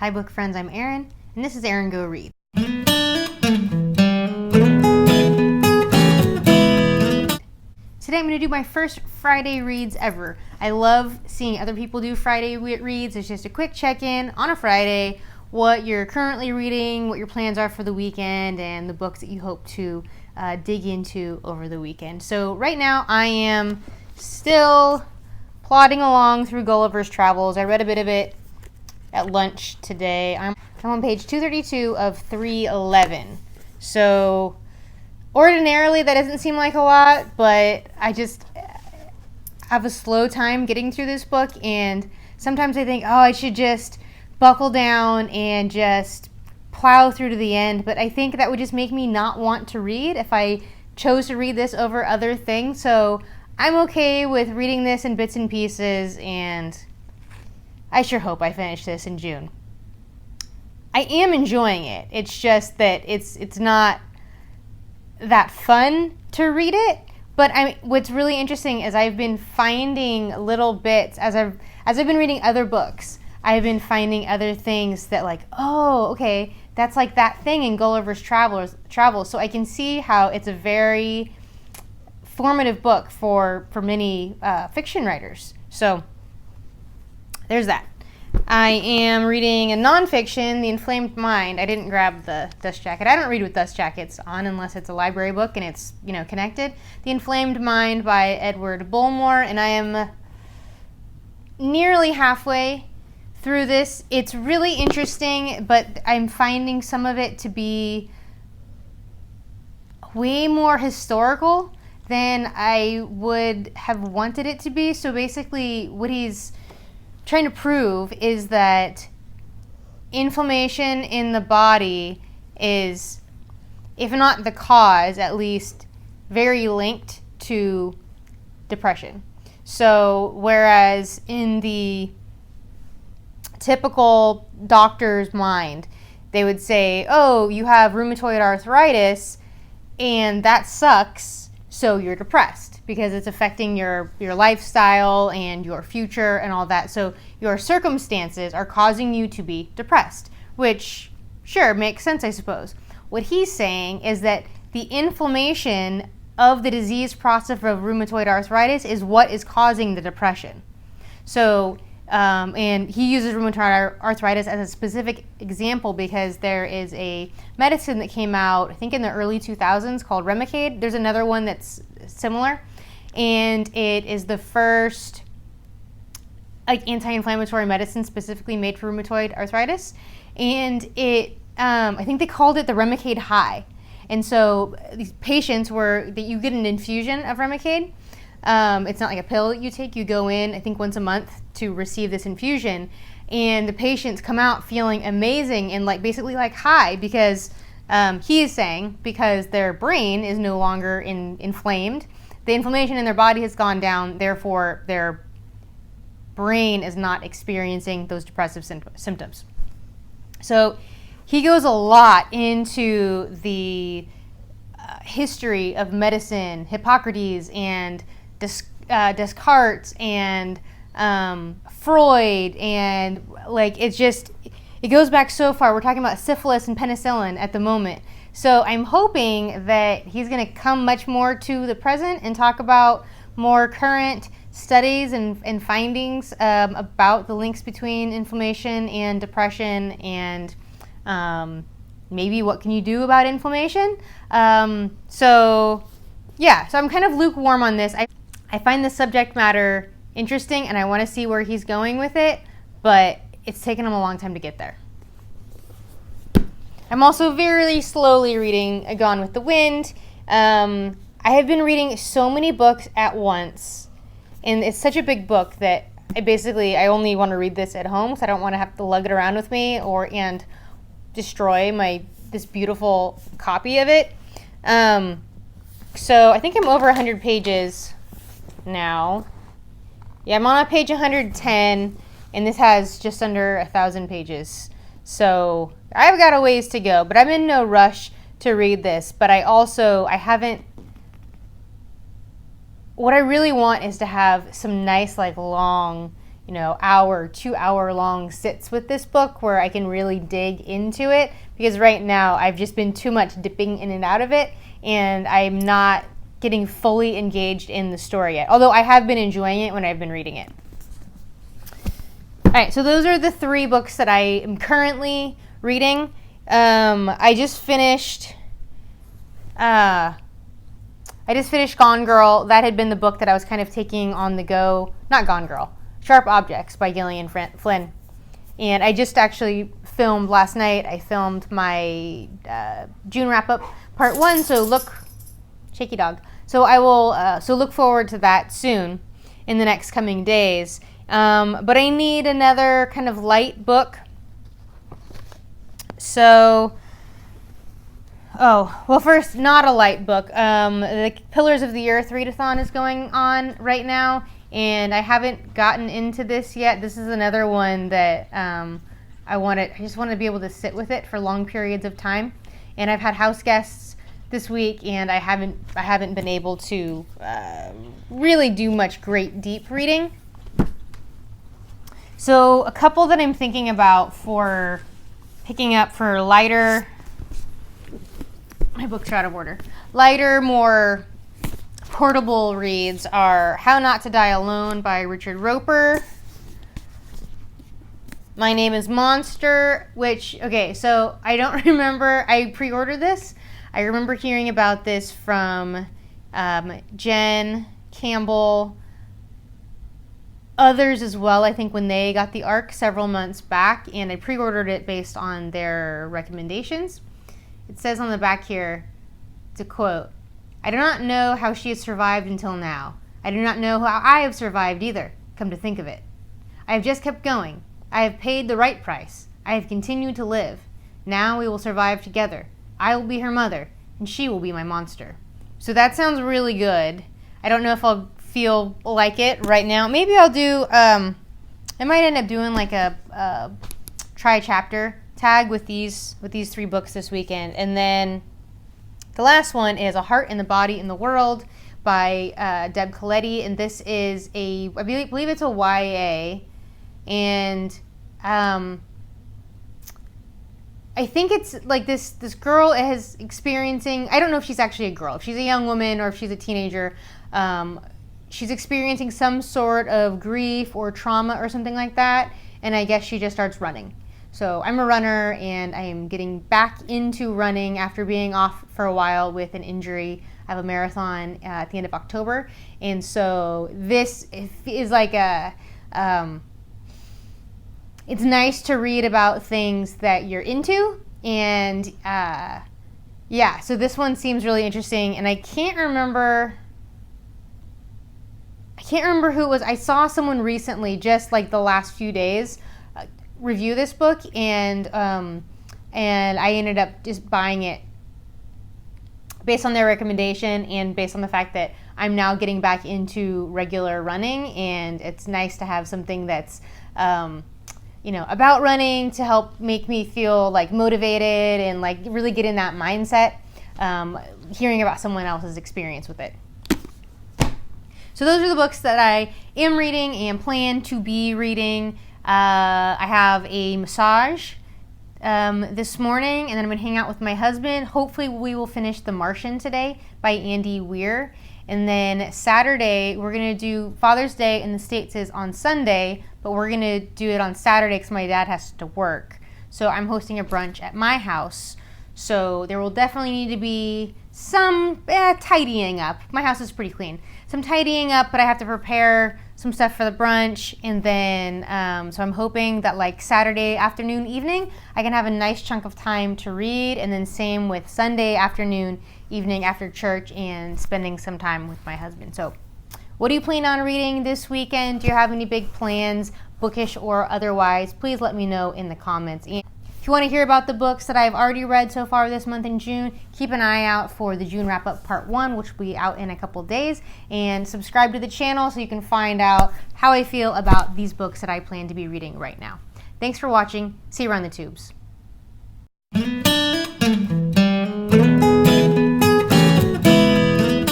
Hi book friends, I'm Erin, and this is Erin Go Read. Today I'm going to do my first Friday reads ever. I love seeing other people do Friday reads. It's just a quick check-in on a Friday, what you're currently reading, what your plans are for the weekend, and the books that you hope to dig into over the weekend. So right now I am still plodding along through Gullivers Travels. I read a bit of it at lunch today. I'm on page 232 of 311. So ordinarily that doesn't seem like a lot, but I just have a slow time getting through this book, and sometimes I think, oh, I should just buckle down and just plow through to the end, but I think that would just make me not want to read if I chose to read this over other things. So I'm okay with reading this in bits and pieces, and I sure hope I finish this in June. I am enjoying it. It's just that it's not that fun to read it, but what's really interesting is I've been finding little bits as I've been reading other books. I've been finding other things that, like, oh, okay, that's like that thing in Gullivers Travels. So I can see how it's a very formative book for many fiction writers. So there's that. I am reading a nonfiction, The Inflamed Mind. I didn't grab the dust jacket. I don't read with dust jackets on unless it's a library book and it's, connected. The Inflamed Mind by Edward Bulmore, and I am nearly halfway through this. It's really interesting, but I'm finding some of it to be way more historical than I would have wanted it to be. So basically what he's trying to prove is that inflammation in the body is, if not the cause, at least very linked to depression. So whereas in the typical doctor's mind, they would say, oh, you have rheumatoid arthritis and that sucks, so you're depressed because it's affecting your lifestyle and your future and all that. So your circumstances are causing you to be depressed, which sure makes sense, I suppose. What he's saying is that the inflammation of the disease process of rheumatoid arthritis is what is causing the depression. So and he uses rheumatoid arthritis as a specific example because there is a medicine that came out, I think in the early 2000s, called Remicade. There's another one that's similar, and it is the first anti-inflammatory medicine specifically made for rheumatoid arthritis. And it, I think they called it the Remicade High. And so these patients that you get an infusion of Remicade. It's not like a pill that you take. You go in, I think, once a month to receive this infusion, and the patients come out feeling amazing and basically high because he is saying because their brain is no longer inflamed. The inflammation in their body has gone down, therefore their brain is not experiencing those depressive symptoms. So he goes a lot into the history of medicine, Hippocrates and Descartes and Freud, and it goes back so far. We're talking about syphilis and penicillin at the moment. So I'm hoping that he's going to come much more to the present and talk about more current studies and findings about the links between inflammation and depression, and maybe what can you do about inflammation. So I'm kind of lukewarm on this. I find the subject matter interesting and I want to see where he's going with it, but it's taken him a long time to get there. I'm also very slowly reading Gone with the Wind. I have been reading so many books at once, and it's such a big book that I only want to read this at home, so I don't want to have to lug it around with me and destroy this beautiful copy of it. So I think I'm over 100 pages now. Yeah, I'm on page 110, and this has just under 1,000 pages. So I've got a ways to go, but I'm in no rush to read this. But what I really want is to have some nice, long, hour, 2 hour long sits with this book where I can really dig into it, because right now I've just been too much dipping in and out of it, and I'm not getting fully engaged in the story yet, although I have been enjoying it when I've been reading it. All right, so those are the 3 books that I am currently reading. I just finished Gone Girl. That had been the book that I was kind of taking on the go. Not Gone Girl. Sharp Objects by Gillian Flynn. And I just actually filmed last night. I filmed my June wrap-up part 1, so look, shaky dog. So I will, look forward to that soon in the next coming days. But I need another kind of light book. So, first, not a light book. The Pillars of the Earth readathon is going on right now, and I haven't gotten into this yet. This is another one that I just want to be able to sit with it for long periods of time. And I've had house guests this week, and I haven't been able to really do much great deep reading. So a couple that I'm thinking about for picking up for lighter, my books are out of order, lighter, more portable reads are How Not to Die Alone by Richard Roper, My Name is Monster, so I don't remember, I pre-ordered this. I remember hearing about this from Jen Campbell, others as well, I think, when they got the ARC several months back, and I pre-ordered it based on their recommendations. It says on the back here, to quote, "I do not know how she has survived until now. I do not know how I have survived either, come to think of it. I have just kept going. I have paid the right price. I have continued to live. Now we will survive together. I will be her mother, and she will be my monster." So that sounds really good. I don't know if I'll feel like it right now. Maybe I'll do, I might end up doing like a try chapter tag with these 3 books this weekend. And then the last one is A Heart in the Body in the World by Deb Coletti. And this is I believe it's a YA. And I think it's like this girl is experiencing, I don't know if she's actually a girl, if she's a young woman or if she's a teenager, she's experiencing some sort of grief or trauma or something like that, and I guess she just starts running. So I'm a runner, and I am getting back into running after being off for a while with an injury. I have a marathon at the end of October, and so this is like it's nice to read about things that you're into, and so this one seems really interesting, and I can't remember who it was. I saw someone recently, just like the last few days, review this book, and I ended up just buying it based on their recommendation and based on the fact that I'm now getting back into regular running, and it's nice to have something that's about running to help make me feel like motivated and like really get in that mindset, hearing about someone else's experience with it. So those are the books that I am reading and plan to be reading. I have a massage this morning, and then I'm going to hang out with my husband. Hopefully we will finish The Martian today by Andy Weir. And then Saturday, we're going to do Father's Day in the States is on Sunday, but we're going to do it on Saturday because my dad has to work. So I'm hosting a brunch at my house. So there will definitely need to be some tidying up. My house is pretty clean. Some tidying up, but I have to prepare some stuff for the brunch. And then, so I'm hoping that like Saturday afternoon, evening, I can have a nice chunk of time to read. And then same with Sunday afternoon, evening after church, and spending some time with my husband. So what do you plan on reading this weekend? Do you have any big plans, bookish or otherwise? Please let me know in the comments. And if you want to hear about the books that I've already read so far this month in June, keep an eye out for the June wrap-up part 1, which will be out in a couple days. And subscribe to the channel so you can find out how I feel about these books that I plan to be reading right now. Thanks for watching. See you around the tubes.